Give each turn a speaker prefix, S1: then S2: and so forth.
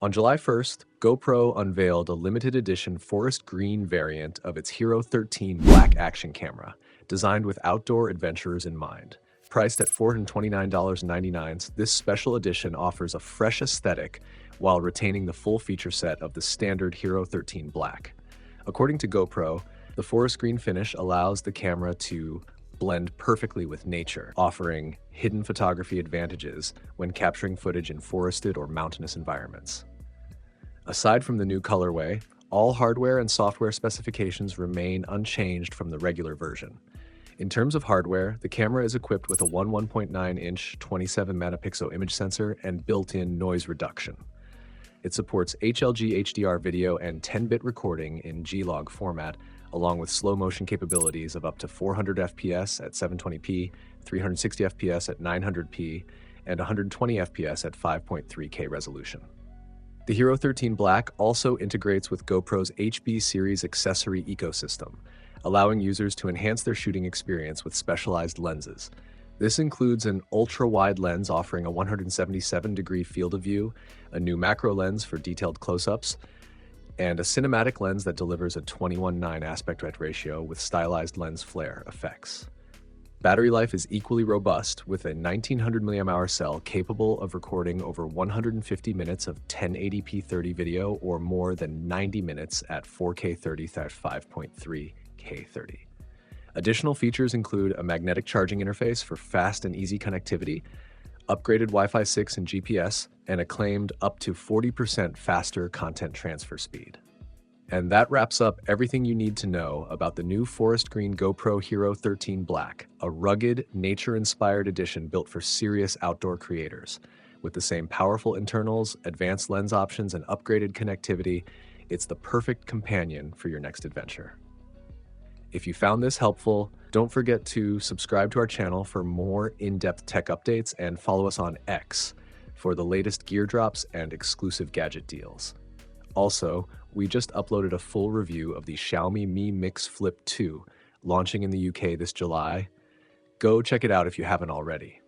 S1: On July 1st, GoPro unveiled a limited edition forest green variant of its HERO13 Black action camera, designed with outdoor adventurers in mind. Priced at $429.99, this special edition offers a fresh aesthetic while retaining the full feature set of the standard HERO13 Black. According to GoPro, the forest green finish allows the camera to blend perfectly with nature, offering hidden photography advantages when capturing footage in forested or mountainous environments. Aside from the new colorway, all hardware and software specifications remain unchanged from the regular version. In terms of hardware, the camera is equipped with a 1.9-inch 27-megapixel image sensor and built-in noise reduction. It supports HLG HDR video and 10-bit recording in G-Log format, along with slow-motion capabilities of up to 400 FPS at 720p, 360 FPS at 900p, and 120 FPS at 5.3K resolution. The HERO13 Black also integrates with GoPro's HB series accessory ecosystem, allowing users to enhance their shooting experience with specialized lenses. This includes an ultra-wide lens offering a 177-degree field of view, a new macro lens for detailed close-ups, and a cinematic lens that delivers a 21:9 aspect ratio with stylized lens flare effects. Battery life is equally robust, with a 1900 mAh cell capable of recording over 150 minutes of 1080p 30 video or more than 90 minutes at 4K 30 at 5.3K 30. Additional features include a magnetic charging interface for fast and easy connectivity, upgraded Wi-Fi 6 and GPS, and a claimed up to 40% faster content transfer speed. And that wraps up everything you need to know about the new forest green GoPro HERO13 Black, a rugged, nature-inspired edition built for serious outdoor creators. With the same powerful internals, advanced lens options, and upgraded connectivity, it's the perfect companion for your next adventure. If you found this helpful, don't forget to subscribe to our channel for more in-depth tech updates and follow us on X for the latest gear drops and exclusive gadget deals. Also, we just uploaded a full review of the Xiaomi Mi Mix Flip 2, launching in the UK this July. Go check it out if you haven't already.